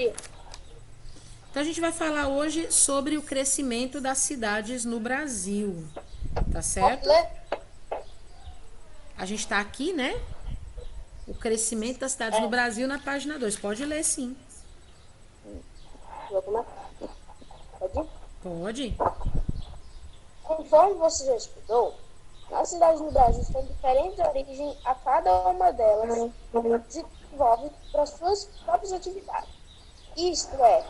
dia. Então a gente vai falar hoje sobre o crescimento das cidades no Brasil, tá Posso certo? ler? A gente está aqui, né? O crescimento das cidades no É, Brasil na página 2. Pode ler, sim. vou começar. Pode ir? Pode? Conforme você já estudou, as cidades no Brasil têm diferentes origens a cada uma delas se desenvolve para suas próprias atividades. Isto é,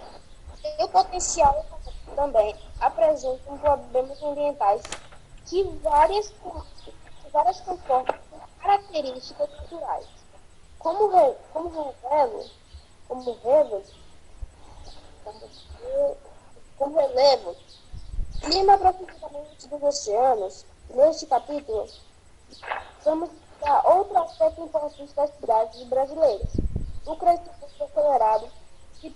seu potencial econômico também apresentam problemas ambientais que várias comportam com características naturais. Como, re, como revelo, como revelo, como, como relevo, clima profundamente dos oceanos, neste capítulo, vamos estudar outro aspecto importante das cidades brasileiras, o crescimento acelerado que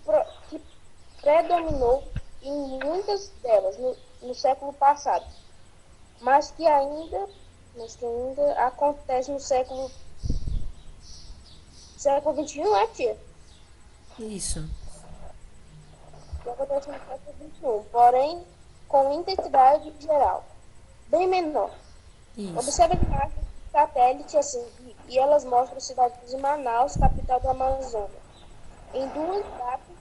predominou em muitas delas no século passado, mas que ainda acontece no século XXI, é, tia? Isso. Que acontece no século XXI, porém com intensidade geral, bem menor. Isso. Observe as imagens de satélite assim, e elas mostram a cidade de Manaus, capital do Amazonas, em duas datas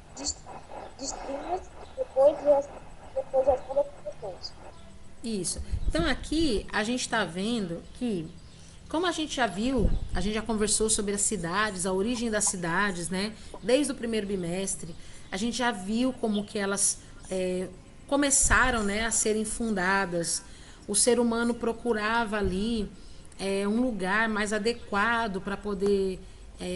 distintas, depois responda as questões. Isso. Então aqui a gente está vendo que, como a gente já viu, a gente já conversou sobre as cidades, a origem das cidades, né? Desde o primeiro bimestre, a gente já viu como que elas começaram, né, a serem fundadas. O ser humano procurava ali um lugar mais adequado para poder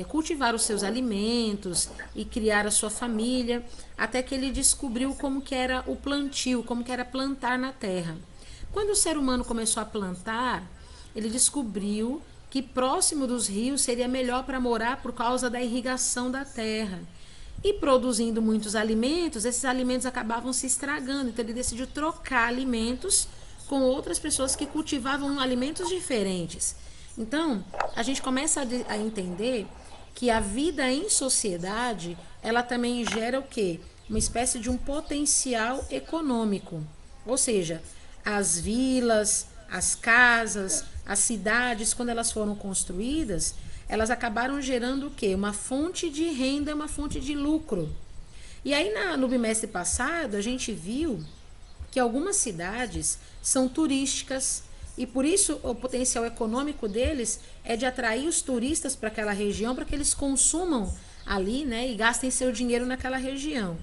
cultivar os seus alimentos e criar a sua família, até que ele descobriu como que era o plantio, como que era plantar na terra. Quando o ser humano começou a plantar, ele descobriu que próximo dos rios seria melhor para morar por causa da irrigação da terra. E produzindo muitos alimentos, esses alimentos acabavam se estragando. Então ele decidiu trocar alimentos com outras pessoas que cultivavam alimentos diferentes. Então, a gente começa a entender que a vida em sociedade, ela também gera o quê? Uma espécie de um potencial econômico. Ou seja, as vilas, as casas, as cidades, quando elas foram construídas, elas acabaram gerando o quê? Uma fonte de renda, uma fonte de lucro. E aí no bimestre passado a gente viu que algumas cidades são turísticas e por isso o potencial econômico deles é de atrair os turistas para aquela região para que eles consumam ali, né, e gastem seu dinheiro naquela região.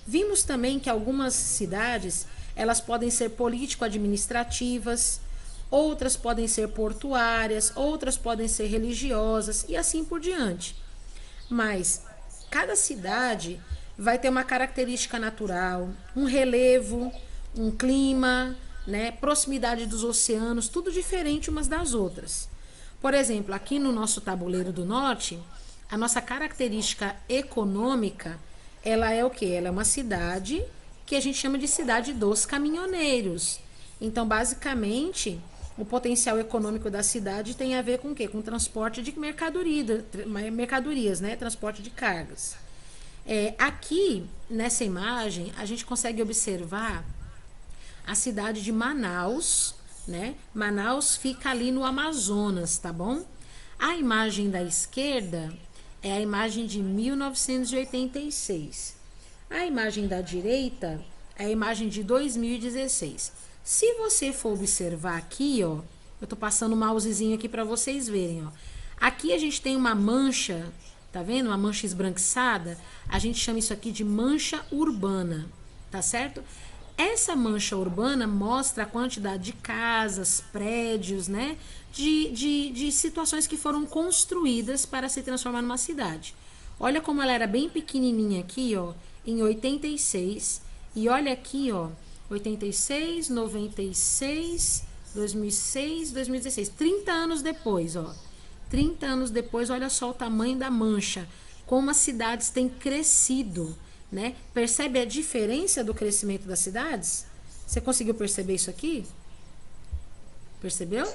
Vimos também que algumas cidades elas podem ser político-administrativas, outras podem ser portuárias, outras podem ser religiosas e assim por diante. Mas cada cidade vai ter uma característica natural, um relevo, um clima, né, proximidade dos oceanos, tudo diferente umas das outras. Por exemplo, aqui no nosso tabuleiro do norte, a nossa característica econômica, ela é o quê? Ela é uma cidade que a gente chama de cidade dos caminhoneiros. Então, basicamente, o potencial econômico da cidade tem a ver com o quê? Com transporte de mercadorias, né? Transporte de cargas. Aqui, nessa imagem, a gente consegue observar a cidade de Manaus, né? Manaus fica ali no Amazonas, tá bom? A imagem da esquerda é a imagem de 1986. A imagem da direita é a imagem de 2016. Se você for observar aqui, ó, eu tô passando o mousezinho aqui para vocês verem, ó. Aqui a gente tem uma mancha, tá vendo? Uma mancha esbranquiçada. A gente chama isso aqui de mancha urbana, tá certo? Essa mancha urbana mostra a quantidade de casas, prédios, né? De situações que foram construídas para se transformar numa cidade. Olha como ela era bem pequenininha aqui, ó, em 86. E olha aqui, ó, 86, 96, 2006, 2016. 30 anos depois, ó. 30 anos depois, olha só o tamanho da mancha. Como as cidades têm crescido, né? Percebe a diferença do crescimento das cidades? Você conseguiu perceber isso aqui? Percebeu?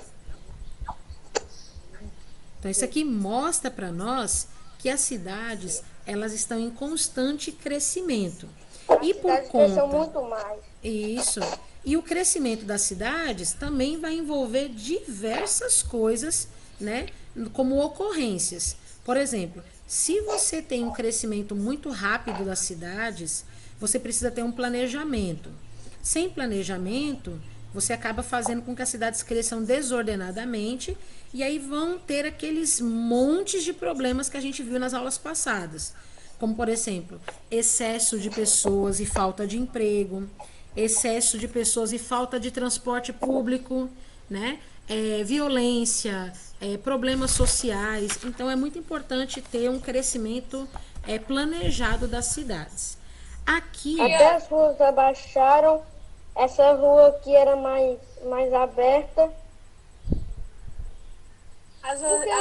Então isso aqui mostra para nós que as cidades, elas estão em constante crescimento. As E por cidades cresceu conta muito mais. isso. E o crescimento das cidades também vai envolver diversas coisas, né, como ocorrências. Por exemplo, se você tem um crescimento muito rápido das cidades, você precisa ter um planejamento. Sem planejamento, você acaba fazendo com que as cidades cresçam desordenadamente e aí vão ter aqueles montes de problemas que a gente viu nas aulas passadas. Como, por exemplo, excesso de pessoas e falta de emprego, excesso de pessoas e falta de transporte público, né? Violência, problemas sociais. Então, é muito importante ter um crescimento planejado das cidades. Aqui, Até as ruas abaixaram. Essa rua aqui era mais aberta.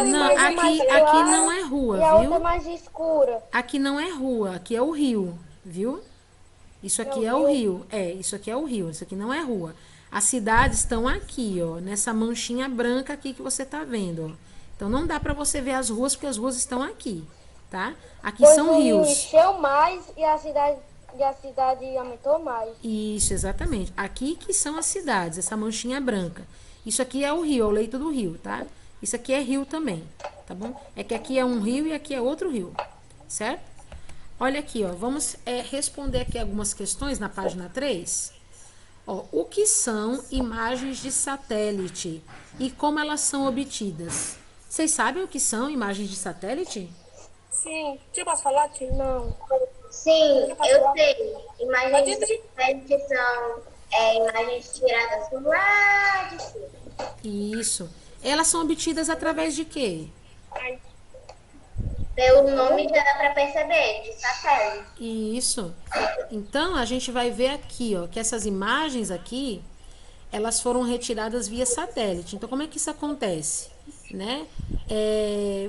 não, aqui não é rua, E a outra é viu? mais escura. Aqui não é rua, aqui é o rio, viu? Isso aqui é o rio. Isso aqui é o rio, isso aqui não é rua. As cidades estão aqui, ó, nessa manchinha branca aqui que você tá vendo, ó. Então não dá para você ver as ruas porque as ruas estão aqui, tá? Aqui Pois são o rio rios. encheu mais e a cidade aumentou mais. Isso, exatamente. Aqui que são as cidades, essa manchinha branca. Isso aqui é o rio, é o leito do rio, tá? Isso aqui é rio também, tá bom? É que aqui é um rio e aqui é outro rio, certo? Olha aqui, ó, vamos responder aqui algumas questões na página 3. Ó, o que são imagens de satélite e como elas são obtidas? Vocês sabem o que são imagens de satélite? Sim. Você posso falar, Tim? Não. Sim, eu sei. Imagens de satélite são imagens tiradas lá de cima. Isso. Elas são obtidas através de quê? Pelo nome já dá para perceber, de satélite. Isso. Então, a gente vai ver aqui, ó, que essas imagens aqui, elas foram retiradas via satélite. Então, como é que isso acontece? Né?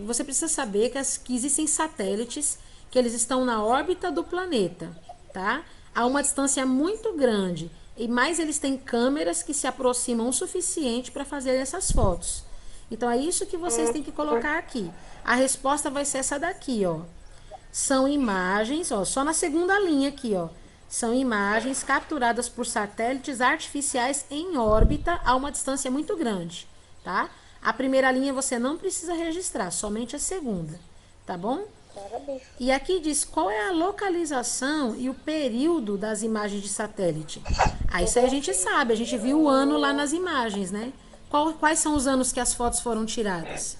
Você precisa saber que existem satélites que eles estão na órbita do planeta, tá? A uma distância muito grande. E mais eles têm câmeras que se aproximam o suficiente para fazer essas fotos. Então, é isso que vocês têm que colocar aqui. A resposta vai ser essa daqui, ó. São imagens, ó, só na segunda linha aqui, ó. São imagens capturadas por satélites artificiais em órbita a uma distância muito grande, tá? A primeira linha você não precisa registrar, somente a segunda, tá bom? Parabéns. E aqui diz qual é a localização e o período das imagens de satélite. Isso aí a gente sabe, a gente viu o ano lá nas imagens, né? Quais são os anos que as fotos foram tiradas?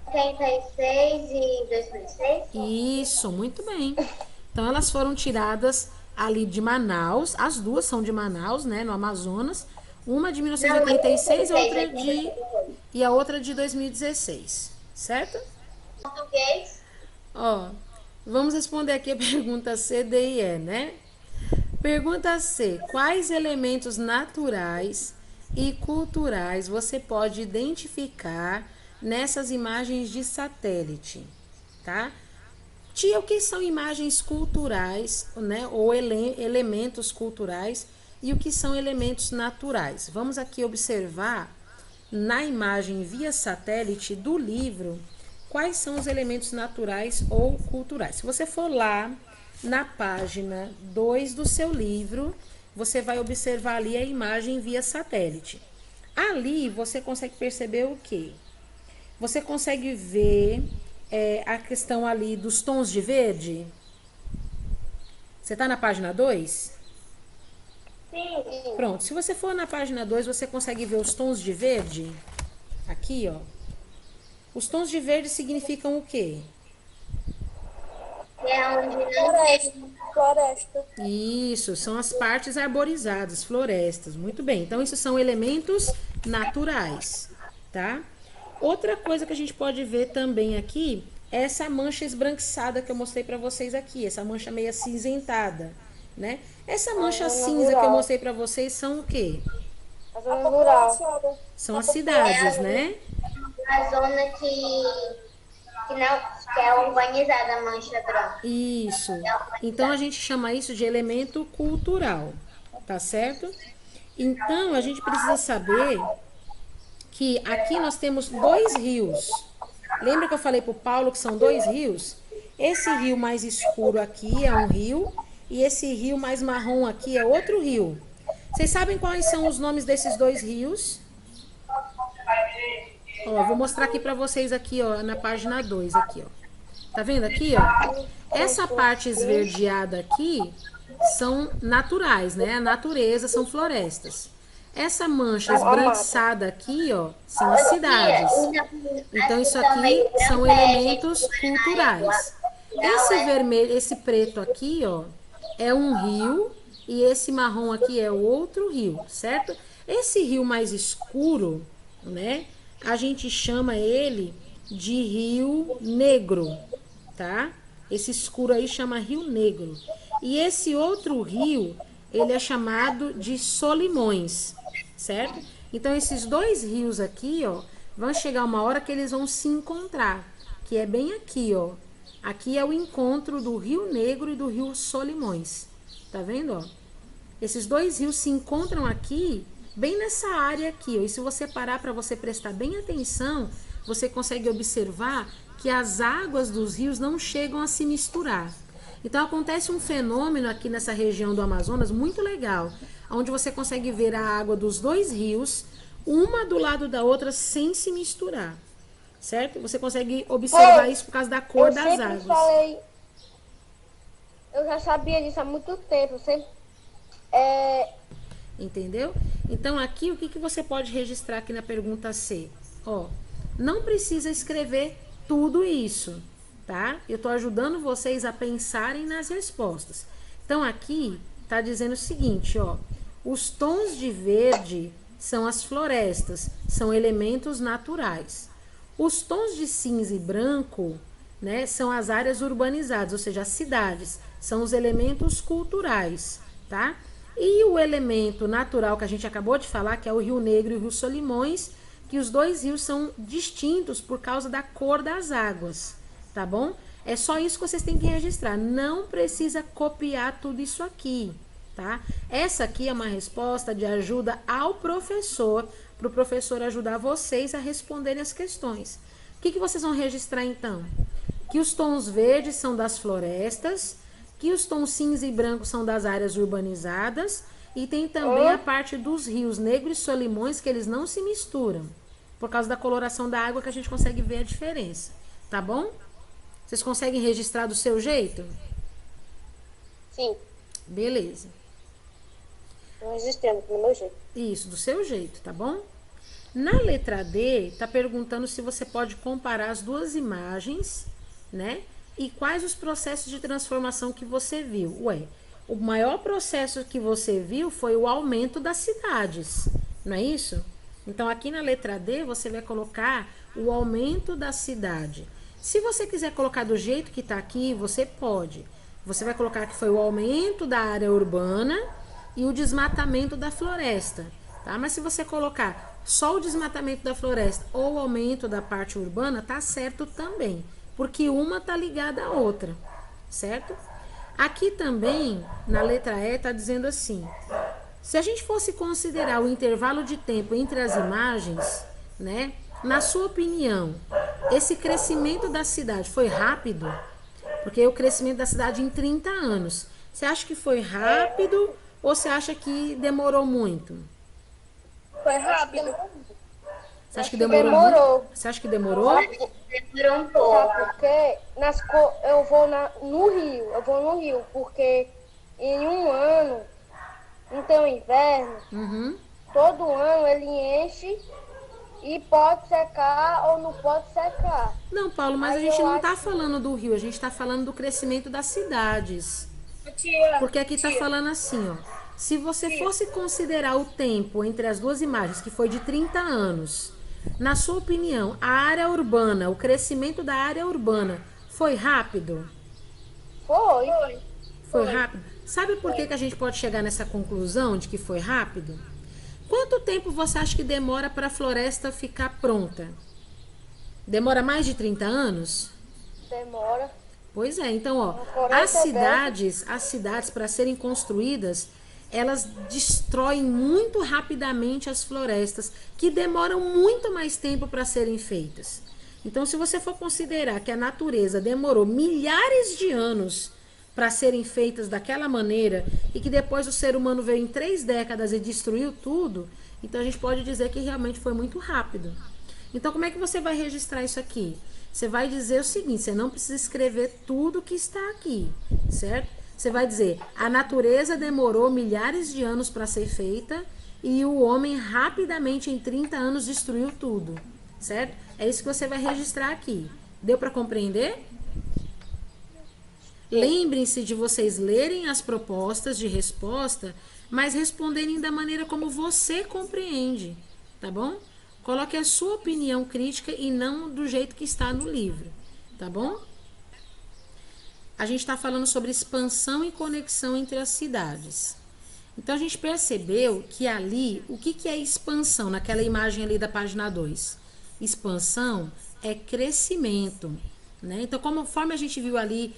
86 e 2006. Isso, muito bem. Então elas foram tiradas ali de Manaus, as duas são de Manaus, né, no Amazonas. Uma de 1986 e a outra de 2016, certo? Português. Ó, vamos responder aqui a pergunta C, D e E, né? Pergunta C. Quais elementos naturais e culturais você pode identificar nessas imagens de satélite, tá? Tia, o que são imagens culturais, né? Ou elementos culturais e o que são elementos naturais? Vamos aqui observar na imagem via satélite do livro quais são os elementos naturais ou culturais. Se você for lá na página 2 do seu livro, você vai observar ali a imagem via satélite. Ali você consegue perceber o quê? Você consegue ver a questão ali dos tons de verde? Você está na página 2? Sim. Pronto, se você for na página 2, você consegue ver os tons de verde? Aqui, ó. Os tons de verde significam o quê? Que é onde não Floresta. Isso, são as partes arborizadas, florestas. Muito bem. Então, isso são elementos naturais, tá? Outra coisa que a gente pode ver também aqui é essa mancha esbranquiçada que eu mostrei para vocês aqui, essa mancha meio acinzentada, né? Essa mancha cinza que eu mostrei para vocês são o quê? A zona rural. São as cidades, né? a zona que é urbanizada, a mancha branca. Isso. Então a gente chama isso de elemento cultural, tá certo? Então a gente precisa saber que aqui nós temos dois rios, Lembra que eu falei pro Paulo que são dois rios? Esse rio mais escuro aqui é um rio e esse rio mais marrom aqui é outro rio. Vocês sabem quais são os nomes desses dois rios? Ó, vou mostrar aqui pra vocês aqui, ó, na página 2 aqui, ó. Tá vendo aqui, ó? Essa parte esverdeada aqui são naturais, né? A natureza, são florestas. Essa mancha esbranquiçada aqui, ó, são as cidades. Então, isso aqui são elementos culturais. Esse vermelho, esse preto aqui, ó, é um rio e esse marrom aqui é outro rio, certo? Esse rio mais escuro, né? A gente chama ele de Rio Negro, tá? Esse escuro aí chama Rio Negro. E esse outro rio, ele é chamado de Solimões, certo? Então, esses dois rios aqui, ó, vão chegar uma hora que eles vão se encontrar, que é bem aqui, ó. Aqui é o encontro do Rio Negro e do Rio Solimões. Tá vendo, ó? Esses dois rios se encontram aqui, bem nessa área aqui, ó. E se você parar para você prestar bem atenção, você consegue observar que as águas dos rios não chegam a se misturar. Então acontece um fenômeno aqui nessa região do Amazonas muito legal, onde você consegue ver a água dos dois rios, uma do lado da outra, sem se misturar, certo? Você consegue observar isso por causa da cor das águas. Eu já sabia disso há muito tempo, Entendeu? Então aqui, o que você pode registrar aqui na pergunta C? Ó, não precisa escrever tudo isso, tá? Eu tô ajudando vocês a pensarem nas respostas. Então aqui tá dizendo o seguinte, ó. Os tons de verde são as florestas, são elementos naturais. Os tons de cinza e branco, né, são as áreas urbanizadas, ou seja, as cidades, são os elementos culturais, tá? E o elemento natural que a gente acabou de falar, que é o Rio Negro e o Rio Solimões, que os dois rios são distintos por causa da cor das águas, tá bom? É só isso que vocês têm que registrar, não precisa copiar tudo isso aqui, tá? Essa aqui é uma resposta de ajuda ao professor, para o professor ajudar vocês a responderem as questões. O que vocês vão registrar então? Que os tons verdes são das florestas, que os tons cinza e branco são das áreas urbanizadas, e tem também a parte dos rios Negro e Solimões, que eles não se misturam. Por causa da coloração da água que a gente consegue ver a diferença. Tá bom? Vocês conseguem registrar do seu jeito? Sim. Beleza. Não existendo, do meu jeito. Isso, do seu jeito, tá bom? Na letra D, tá perguntando se você pode comparar as duas imagens, né? E quais os processos de transformação que você viu. Ué, o maior processo que você viu foi o aumento das cidades, não é isso? Então, aqui na letra D, você vai colocar o aumento da cidade. Se você quiser colocar do jeito que está aqui, você pode. Você vai colocar que foi o aumento da área urbana e o desmatamento da floresta, tá? Mas se você colocar só o desmatamento da floresta ou o aumento da parte urbana, tá certo também, porque uma tá ligada à outra, certo? Aqui também, na letra E, tá dizendo assim: se a gente fosse considerar o intervalo de tempo entre as imagens, né? Na sua opinião, esse crescimento da cidade foi rápido? Porque o crescimento da cidade em 30 anos. Você acha que foi rápido ou você acha que demorou muito? Foi rápido. Você acha que demorou muito? Você acha que demorou? Demorou um pouco. Sabe por quê? Eu vou no rio, porque em um ano, então inverno, todo ano ele enche e pode secar ou não pode secar. Não, Paulo, mas a gente não está falando do rio, a gente está falando do crescimento das cidades. Porque aqui está falando assim, ó. Se você fosse considerar o tempo entre as duas imagens, que foi de 30 anos, na sua opinião, a área urbana, o crescimento da área urbana, foi rápido? Foi rápido? Sabe por que a gente pode chegar nessa conclusão de que foi rápido? Quanto tempo você acha que demora para a floresta ficar pronta? Demora mais de 30 anos? Demora. Pois é, então, ó, as cidades para serem construídas, elas destroem muito rapidamente as florestas, que demoram muito mais tempo para serem feitas. Então, se você for considerar que a natureza demorou milhares de anos para serem feitas daquela maneira e que depois o ser humano veio em 3 décadas e destruiu tudo, então a gente pode dizer que realmente foi muito rápido. Então, como é que você vai registrar isso aqui? Você vai dizer o seguinte, você não precisa escrever tudo que está aqui, certo? Você vai dizer, a natureza demorou milhares de anos para ser feita e o homem rapidamente, em 30 anos, destruiu tudo, certo? É isso que você vai registrar aqui. Deu para compreender? Lembrem-se de vocês lerem as propostas de resposta, mas responderem da maneira como você compreende, tá bom? Coloque a sua opinião crítica e não do jeito que está no livro, tá bom? A gente está falando sobre expansão e conexão entre as cidades. Então, a gente percebeu que ali, o que é expansão naquela imagem ali da página 2? Expansão é crescimento, né? Então, conforme a gente viu ali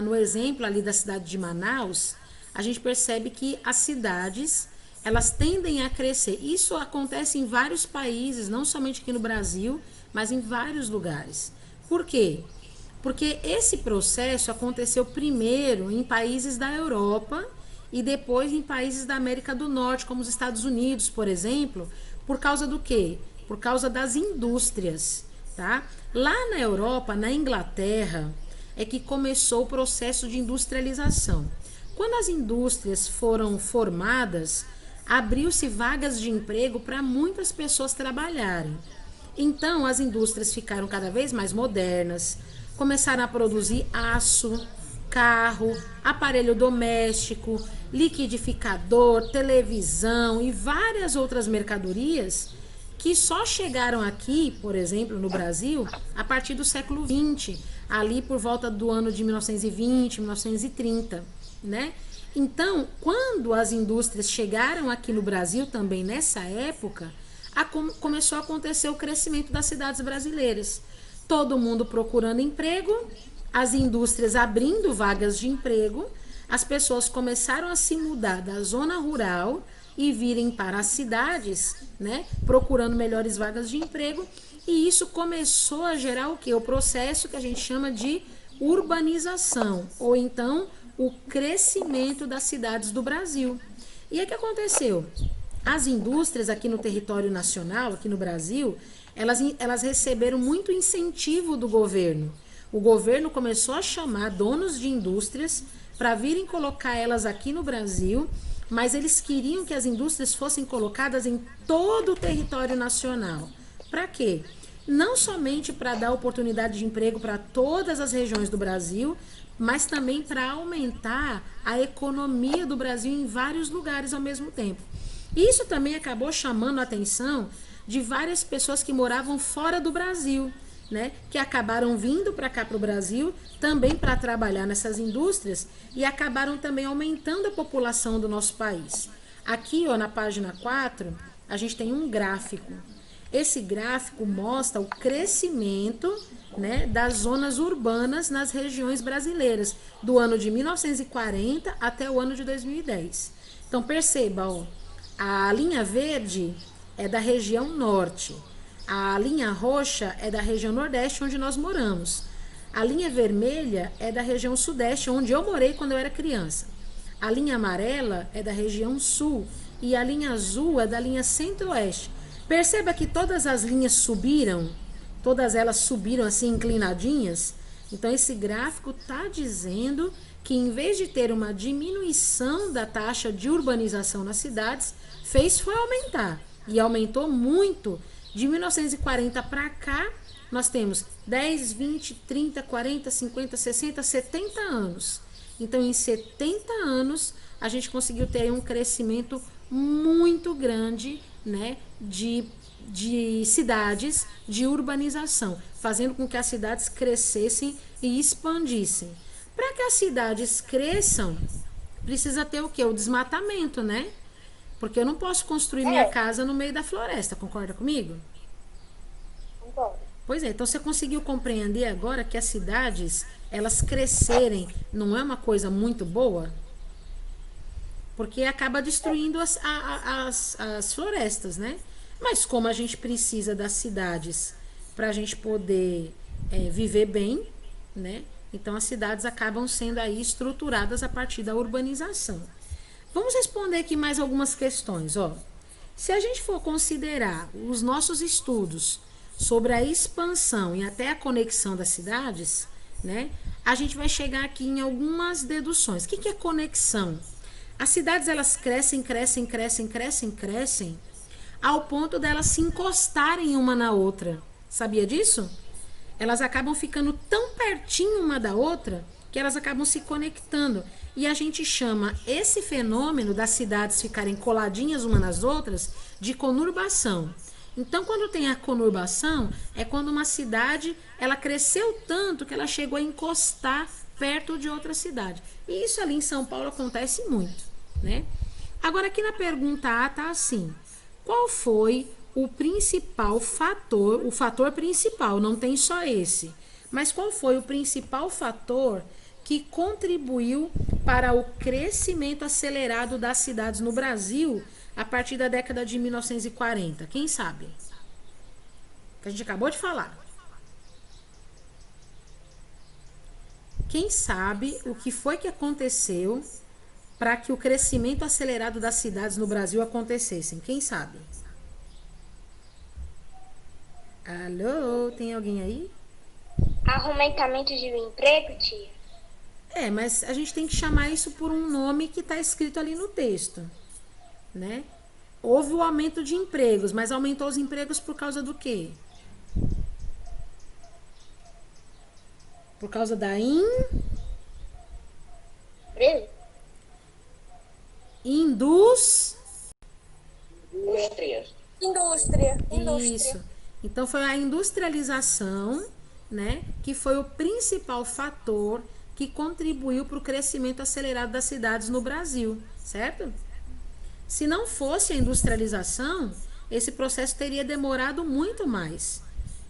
no exemplo ali da cidade de Manaus, a gente percebe que as cidades, elas tendem a crescer. Isso acontece em vários países, não somente aqui no Brasil, mas em vários lugares. Por quê? Porque esse processo aconteceu primeiro em países da Europa e depois em países da América do Norte, como os Estados Unidos, por exemplo, por causa do quê? Por causa das indústrias, tá? Lá na Europa, na Inglaterra, é que começou o processo de industrialização. Quando as indústrias foram formadas, abriu-se vagas de emprego para muitas pessoas trabalharem. Então, as indústrias ficaram cada vez mais modernas, começaram a produzir aço, carro, aparelho doméstico, liquidificador, televisão e várias outras mercadorias que só chegaram aqui, por exemplo, no Brasil, a partir do século XX, ali por volta do ano de 1920, 1930, né? Então, quando as indústrias chegaram aqui no Brasil, também nessa época, começou a acontecer o crescimento das cidades brasileiras. Todo mundo procurando emprego, as indústrias abrindo vagas de emprego, as pessoas começaram a se mudar da zona rural e virem para as cidades, né, procurando melhores vagas de emprego, e isso começou a gerar o quê? O processo que a gente chama de urbanização, ou então o crescimento das cidades do Brasil. E o que aconteceu? As indústrias aqui no território nacional, aqui no Brasil, elas receberam muito incentivo do governo. O governo começou a chamar donos de indústrias para virem colocar elas aqui no Brasil, mas eles queriam que as indústrias fossem colocadas em todo o território nacional. Para quê? Não somente para dar oportunidade de emprego para todas as regiões do Brasil, mas também para aumentar a economia do Brasil em vários lugares ao mesmo tempo. Isso também acabou chamando a atenção de várias pessoas que moravam fora do Brasil, né, que acabaram vindo para cá para o Brasil também para trabalhar nessas indústrias e acabaram também aumentando a população do nosso país. Aqui, ó, na página 4, a gente tem um gráfico. Esse gráfico mostra o crescimento, né, das zonas urbanas nas regiões brasileiras, do ano de 1940 até o ano de 2010. Então, perceba, ó, a linha verde é da região norte. A linha roxa é da região nordeste, onde nós moramos. A linha vermelha é da região sudeste, onde eu morei quando eu era criança. A linha amarela é da região sul e a linha azul é da linha centro-oeste. Perceba que todas as linhas subiram, todas elas subiram assim inclinadinhas. Então esse gráfico está dizendo que em vez de ter uma diminuição da taxa de urbanização nas cidades, foi aumentar. E aumentou muito. De 1940 para cá, nós temos 10, 20, 30, 40, 50, 60, 70 anos. Então, em 70 anos, a gente conseguiu ter um crescimento muito grande, né, de cidades, de urbanização, fazendo com que as cidades crescessem e expandissem. Para que as cidades cresçam, precisa ter o quê? O desmatamento, né? Porque eu não posso construir minha casa no meio da floresta, concorda comigo? Concordo. Pois é, então você conseguiu compreender agora que as cidades, elas crescerem não é uma coisa muito boa? Porque acaba destruindo as florestas, né? Mas como a gente precisa das cidades para a gente poder viver bem, né? Então as cidades acabam sendo aí estruturadas a partir da urbanização. Vamos responder aqui mais algumas questões, ó. Se a gente for considerar os nossos estudos sobre a expansão e até a conexão das cidades, né? A gente vai chegar aqui em algumas deduções. O que é conexão? As cidades, elas crescem, crescem, crescem, crescem, crescem, ao ponto delas se encostarem uma na outra. Sabia disso? Elas acabam ficando tão pertinho uma da outra que elas acabam se conectando. E a gente chama esse fenômeno das cidades ficarem coladinhas umas nas outras de conurbação. Então, quando tem a conurbação, é quando uma cidade ela cresceu tanto que ela chegou a encostar perto de outra cidade. E isso ali em São Paulo acontece muito, né? Agora, aqui na pergunta A tá assim: qual foi o principal fator, o fator principal, não tem só esse, mas qual foi o principal fator que contribuiu para o crescimento acelerado das cidades no Brasil a partir da década de 1940? Quem sabe? Que a gente acabou de falar. Quem sabe o que foi que aconteceu para que o crescimento acelerado das cidades no Brasil acontecessem? Quem sabe? Alô, tem alguém aí? Arrumamento de emprego, tia? Mas a gente tem que chamar isso por um nome que está escrito ali no texto, né? Houve o aumento de empregos, mas aumentou os empregos por causa do quê? Por causa da Indústria. Isso. Então foi a industrialização, né, que foi o principal fator que contribuiu para o crescimento acelerado das cidades no Brasil, certo? Se não fosse a industrialização, esse processo teria demorado muito mais.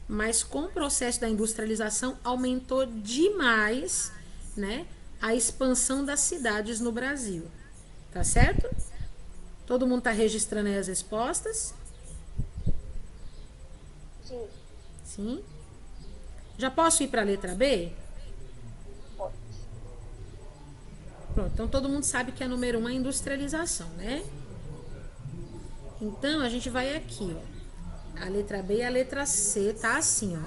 Mas com o processo da industrialização aumentou demais, né, a expansão das cidades no Brasil. Tá certo? Todo mundo tá registrando aí as respostas? Sim. Sim? Já posso ir para a letra B? Pronto, então todo mundo sabe que a número 1 é a industrialização, né? Então a gente vai aqui, ó. A letra B e a letra C tá assim, ó.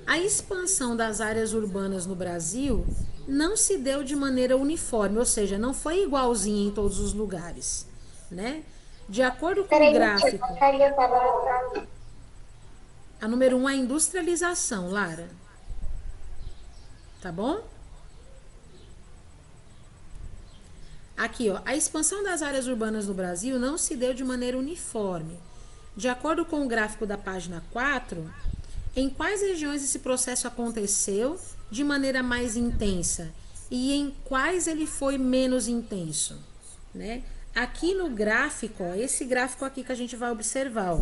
A expansão das áreas urbanas no Brasil não se deu de maneira uniforme, ou seja, não foi igualzinha em todos os lugares, né? De acordo com o gráfico, a número 1 é a industrialização, Lara. Tá bom? Aqui, ó, a expansão das áreas urbanas no Brasil não se deu de maneira uniforme. De acordo com o gráfico da página 4, em quais regiões esse processo aconteceu de maneira mais intensa e em quais ele foi menos intenso, né? Aqui no gráfico, ó, esse gráfico aqui que a gente vai observar, ó,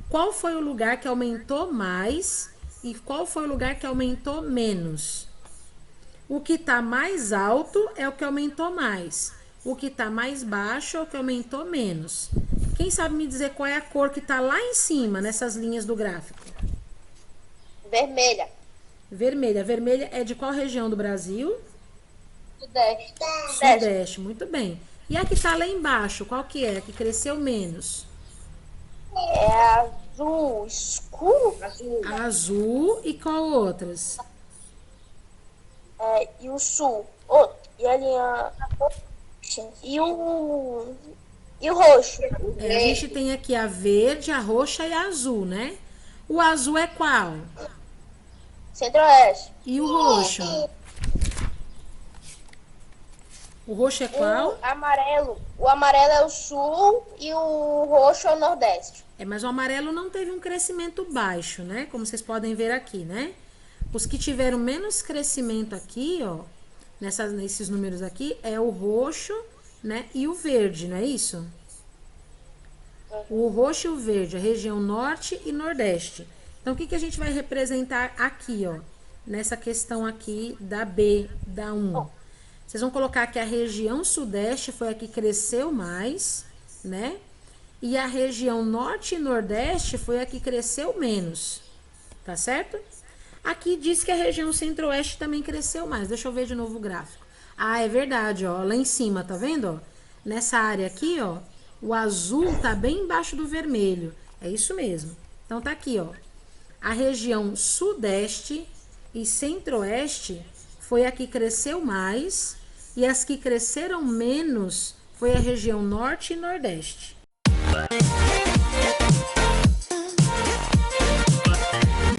qual foi o lugar que aumentou mais e qual foi o lugar que aumentou menos? O que está mais alto é o que aumentou mais. O que está mais baixo é o que aumentou menos. Quem sabe me dizer qual é a cor que está lá em cima, nessas linhas do gráfico? Vermelha. Vermelha. Vermelha é de qual região do Brasil? Sudeste. Sudeste, muito bem. E a que está lá embaixo, qual que é? A que cresceu menos? É azul escuro. Azul e qual outras? E o sul. E a linha. E o roxo. A gente tem aqui a verde, a roxa e a azul, né? O azul é qual? Centro-oeste. E o roxo? O roxo é qual? O amarelo é o sul e o roxo é o nordeste. Mas o amarelo não teve um crescimento baixo, né? Como vocês podem ver aqui, né? Os que tiveram menos crescimento aqui, ó, nesses números aqui, é o roxo, né? E o verde, não é isso? O roxo e o verde, a região norte e nordeste. Então, o que a gente vai representar aqui, ó? Nessa questão aqui da B, da 1. Vocês vão colocar que a região sudeste foi a que cresceu mais, né? E a região norte e nordeste foi a que cresceu menos. tá certo? Aqui diz que a região centro-oeste também cresceu mais. Deixa eu ver de novo o gráfico. Ah, é verdade, ó, lá em cima, tá vendo, ó? Nessa área aqui, ó, o azul tá bem embaixo do vermelho. É isso mesmo. Então tá aqui, ó. A região sudeste e centro-oeste foi a que cresceu mais, e as que cresceram menos foi a região norte e nordeste.